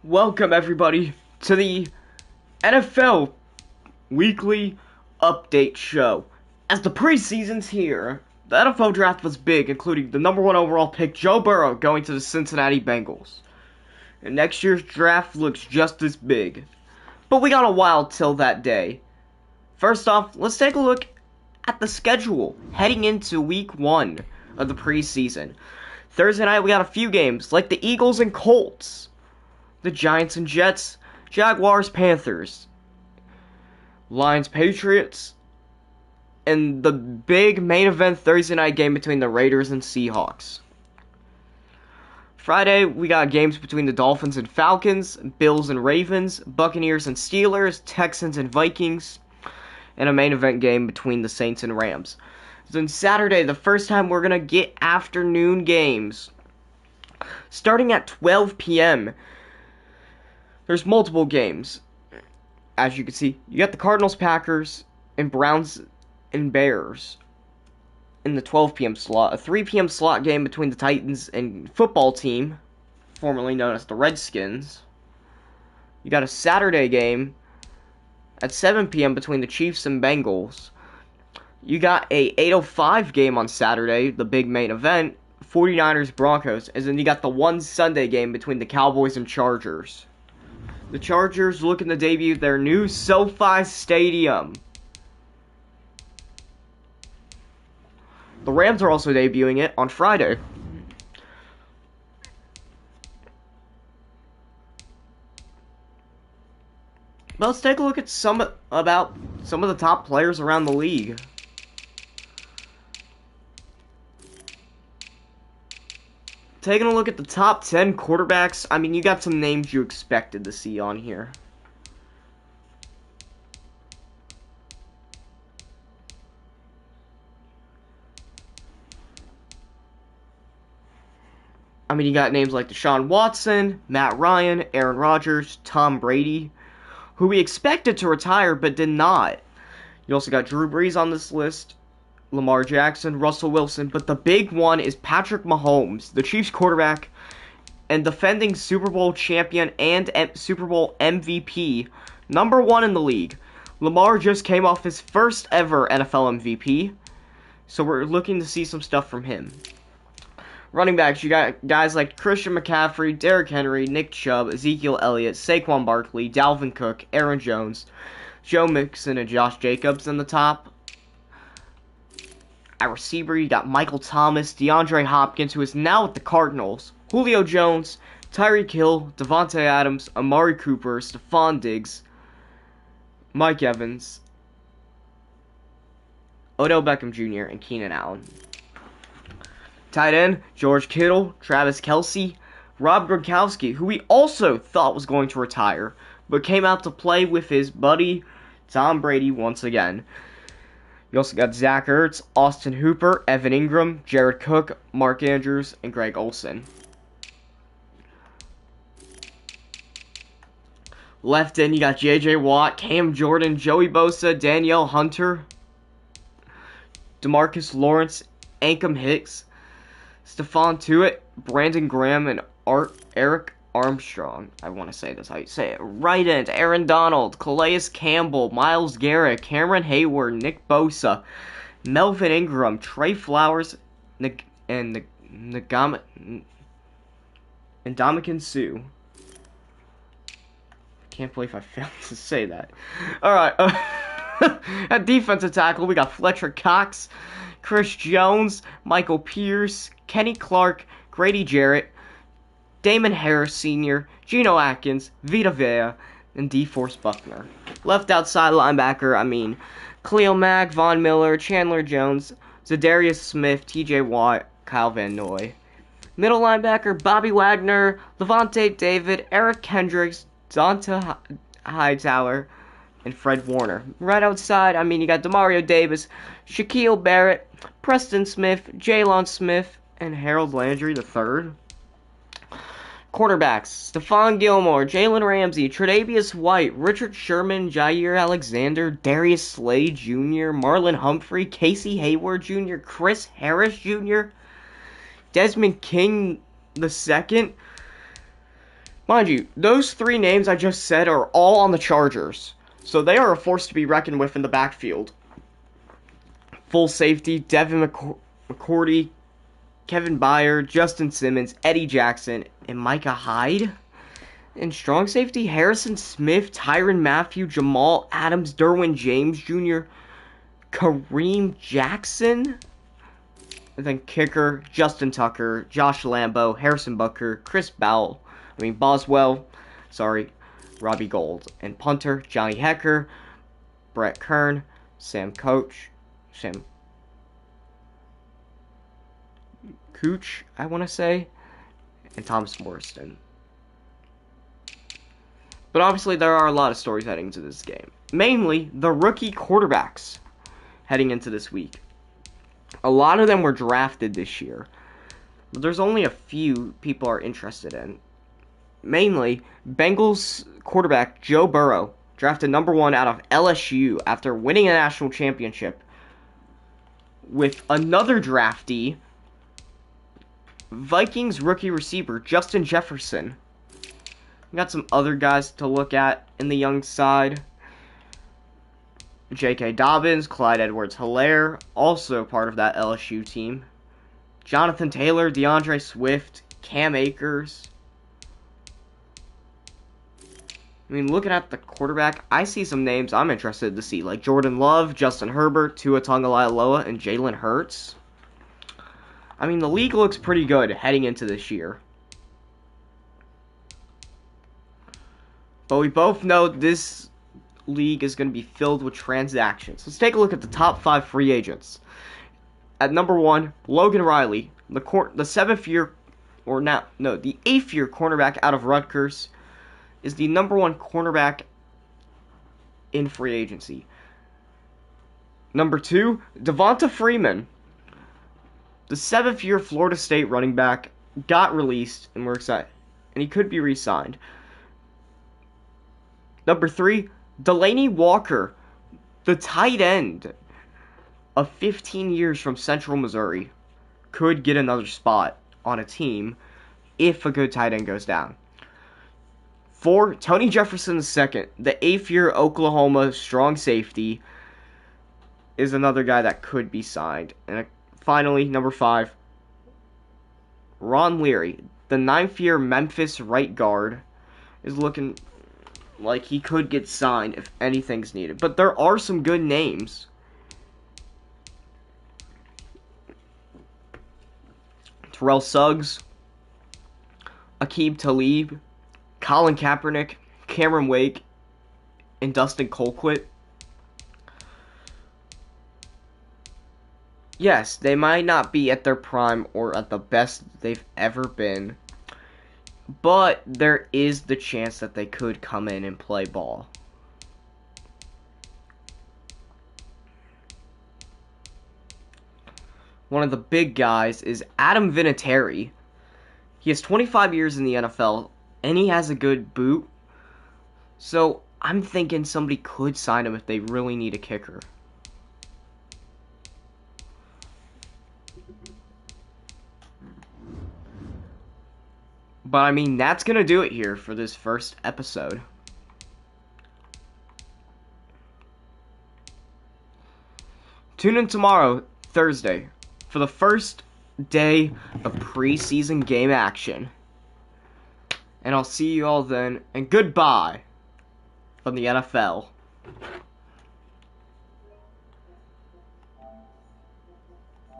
Welcome everybody to the NFL Weekly Update Show. As the preseason's here, the NFL Draft was big, including the number 1 overall pick Joe Burrow going to the Cincinnati Bengals. And next year's draft looks just as big. But we got a while till that day. First off, let's take a look at the schedule heading into week 1 of the preseason. Thursday night we got a few games, like the Eagles and Colts, the Giants and Jets, Jaguars, Panthers, Lions, Patriots, and the big main event Thursday night game between the Raiders and Seahawks. Friday, we got games between the Dolphins and Falcons, Bills and Ravens, Buccaneers and Steelers, Texans and Vikings, and a main event game between the Saints and Rams. Then Saturday, the first time we're going to get afternoon games, starting at 12 p.m., there's multiple games. As you can see, you got the Cardinals, Packers, and Browns and Bears in the 12 p.m. slot. A 3 p.m. slot game between the Titans and football team, formerly known as the Redskins. You got a Saturday game at 7 p.m. between the Chiefs and Bengals. You got a 8:05 game on Saturday, the big main event, 49ers, Broncos. And then you got the one Sunday game between the Cowboys and Chargers. The Chargers looking to debut their new SoFi Stadium. The Rams are also debuting it on Friday. But let's take a look at some of the top players around the league. Taking a look at the top 10 quarterbacks, I mean, you got some names you expected to see on here. I mean, you got names like Deshaun Watson, Matt Ryan, Aaron Rodgers, Tom Brady, who we expected to retire but did not. You also got Drew Brees on this list, Lamar Jackson, Russell Wilson, but the big one is Patrick Mahomes, the Chiefs quarterback and defending Super Bowl champion and Super Bowl MVP, number 1 in the league. Lamar just came off his first ever NFL MVP, so we're looking to see some stuff from him. Running backs, you got guys like Christian McCaffrey, Derrick Henry, Nick Chubb, Ezekiel Elliott, Saquon Barkley, Dalvin Cook, Aaron Jones, Joe Mixon, and Josh Jacobs in the top. At receiver, you got Michael Thomas, DeAndre Hopkins, who is now with the Cardinals, Julio Jones, Tyreek Hill, Devontae Adams, Amari Cooper, Stephon Diggs, Mike Evans, Odell Beckham Jr., and Keenan Allen. Tight end, George Kittle, Travis Kelce, Rob Gronkowski, who we also thought was going to retire, but came out to play with his buddy Tom Brady once again. You also got Zach Ertz, Austin Hooper, Evan Ingram, Jared Cook, Mark Andrews, and Greg Olsen. Left end, you got J.J. Watt, Cam Jordan, Joey Bosa, Danielle Hunter, DeMarcus Lawrence, Ankam Hicks, Stephon Tuitt, Brandon Graham, and Eric Armstrong. I want to say this how you say it. Right end, Aaron Donald, Calais Campbell, Myles Garrett, Cameron Hayward, Nick Bosa, Melvin Ingram, Trey Flowers, and Ndamukong Suh. Can't believe I failed to say that. Alright, at defensive tackle, we got Fletcher Cox, Chris Jones, Michael Pierce, Kenny Clark, Grady Jarrett, Damon Harris Sr., Geno Atkins, Vita Vea, and DeForest Buckner. Left outside linebacker, I mean, Khalil Mack, Von Miller, Chandler Jones, Zadarius Smith, TJ Watt, Kyle Van Noy. Middle linebacker, Bobby Wagner, Levante David, Eric Kendricks, Donta Hightower, and Fred Warner. Right outside, I mean, you got Demario Davis, Shaquille Barrett, Preston Smith, Jalen Smith, and Harold Landry III. Quarterbacks, Stephon Gilmore, Jalen Ramsey, Tre'Davious White, Richard Sherman, Jair Alexander, Darius Slade Jr., Marlon Humphrey, Casey Hayward Jr., Chris Harris Jr., Desmond King II, Mind you, those three names I just said are all on the Chargers, so they are a force to be reckoned with in the backfield. Full safety, Devin McCourty, Kevin Byard, Justin Simmons, Eddie Jackson, and Micah Hyde. In strong safety, Harrison Smith, Tyrann Mathieu, Jamal Adams, Derwin James Jr., Kareem Jackson. And then kicker, Justin Tucker, Josh Lambo, Harrison Butker, Boswell, Robbie Gould. And punter, Johnny Hecker, Brett Kern, Sam Cooch, I want to say, and Thomas Morriston. But obviously there are a lot of stories heading into this game. Mainly, the rookie quarterbacks heading into this week. A lot of them were drafted this year, but there's only a few people are interested in. Mainly, Bengals quarterback Joe Burrow, drafted number 1 out of LSU after winning a national championship with another draftee, Vikings rookie receiver Justin Jefferson. We got some other guys to look at in the young side. J.K. Dobbins, Clyde Edwards-Helaire, also part of that LSU team. Jonathan Taylor, DeAndre Swift, Cam Akers. I mean, looking at the quarterback, I see some names I'm interested to see, like Jordan Love, Justin Herbert, Tua Tagovailoa, and Jalen Hurts. I mean, the league looks pretty good heading into this year. But we both know this league is going to be filled with transactions. Let's take a look at the top 5 free agents. At number 1, Logan Riley, the 8th year cornerback out of Rutgers, is the number 1 cornerback in free agency. Number 2, Devonta Freeman, the 7th year Florida State running back, got released, and we're excited, and he could be re-signed. Number 3, Delaney Walker, the tight end of 15 years from Central Missouri, could get another spot on a team if a good tight end goes down. 4, Tony Jefferson II, the 8th year Oklahoma strong safety, is another guy that could be signed. And finally, number 5, Ron Leary, the 9th year Memphis right guard, is looking like he could get signed if anything's needed. But there are some good names. Terrell Suggs, Aqib Talib, Colin Kaepernick, Cameron Wake, and Dustin Colquitt. Yes, they might not be at their prime or at the best they've ever been, but there is the chance that they could come in and play ball. One of the big guys is Adam Vinatieri. He has 25 years in the NFL, and he has a good boot. So I'm thinking somebody could sign him if they really need a kicker. But I mean, that's going to do it here for this first episode. Tune in tomorrow, Thursday, for the first day of preseason game action. And I'll see you all then, and goodbye from the NFL.